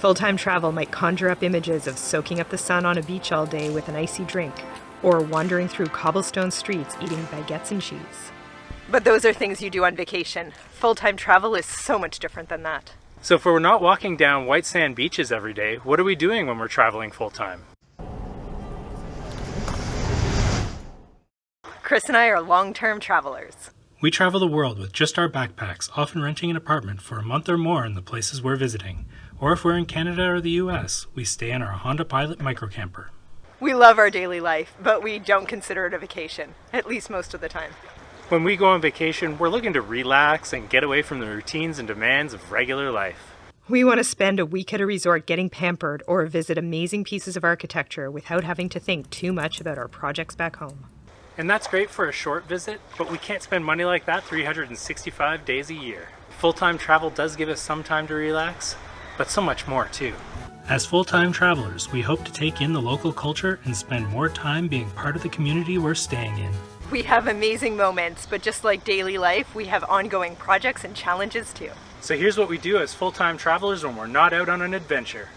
Full-time travel might conjure up images of soaking up the sun on a beach all day with an icy drink, or wandering through cobblestone streets eating baguettes and cheese. But those are things you do on vacation. Full-time travel is so much different than that. So if we're not walking down white sand beaches every day, what are we doing when we're traveling full-time? Chris and I are long-term travelers. We travel the world with just our backpacks, often renting an apartment for a month or more in the places we're visiting. Or if we're in Canada or the US, we stay in our Honda Pilot microcamper. We love our daily life, but we don't consider it a vacation, at least most of the time. When we go on vacation, we're looking to relax and get away from the routines and demands of regular life. We want to spend a week at a resort getting pampered or visit amazing pieces of architecture without having to think too much about our projects back home. And that's great for a short visit, but we can't spend money like that 365 days a year. Full-time travel does give us some time to relax, but so much more too. As full-time travelers, we hope to take in the local culture and spend more time being part of the community we're staying in. We have amazing moments, but just like daily life, we have ongoing projects and challenges too. So here's what we do as full-time travelers when we're not out on an adventure.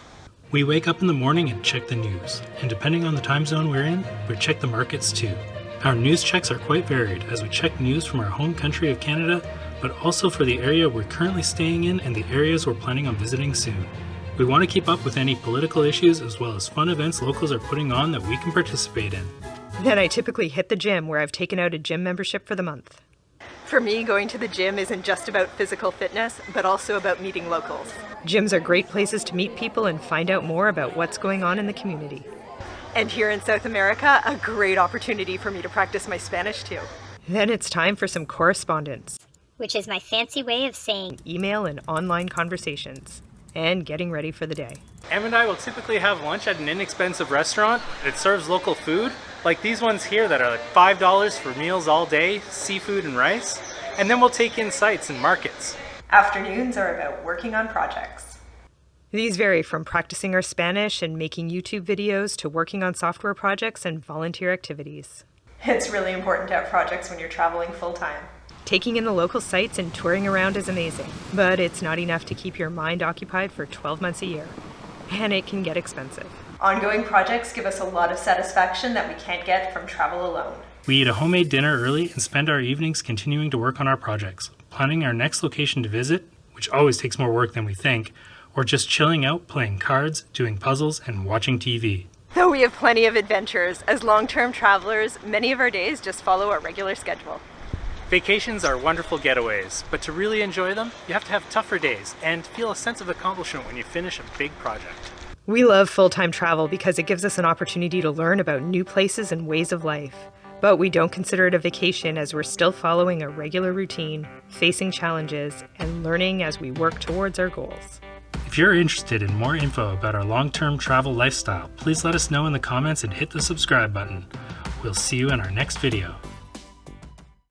We wake up in the morning and check the news, and depending on the time zone we're in, we check the markets too. Our news checks are quite varied as we check news from our home country of Canada, but also for the area we're currently staying in and the areas we're planning on visiting soon. We want to keep up with any political issues as well as fun events locals are putting on that we can participate in. Then I typically hit the gym where I've taken out a gym membership for the month. For me, going to the gym isn't just about physical fitness, but also about meeting locals. Gyms are great places to meet people and find out more about what's going on in the community. And here in South America, a great opportunity for me to practice my Spanish too. Then it's time for some correspondence, which is my fancy way of saying email and online conversations, and getting ready for the day. Em and I will typically have lunch at an inexpensive restaurant that serves local food, like these ones here that are like $5 for meals all day, seafood and rice, and then we'll take in sights and markets. Afternoons are about working on projects. These vary from practicing our Spanish and making YouTube videos to working on software projects and volunteer activities. It's really important to have projects when you're traveling full-time. Taking in the local sites and touring around is amazing, but it's not enough to keep your mind occupied for 12 months a year, and it can get expensive. Ongoing projects give us a lot of satisfaction that we can't get from travel alone. We eat a homemade dinner early and spend our evenings continuing to work on our projects, planning our next location to visit, which always takes more work than we think, or just chilling out, playing cards, doing puzzles, and watching TV. Though we have plenty of adventures, as long-term travelers, many of our days just follow our regular schedule. Vacations are wonderful getaways, but to really enjoy them, you have to have tougher days and feel a sense of accomplishment when you finish a big project. We love full-time travel because it gives us an opportunity to learn about new places and ways of life. But we don't consider it a vacation as we're still following a regular routine, facing challenges, and learning as we work towards our goals. If you're interested in more info about our long-term travel lifestyle, please let us know in the comments and hit the subscribe button. We'll see you in our next video.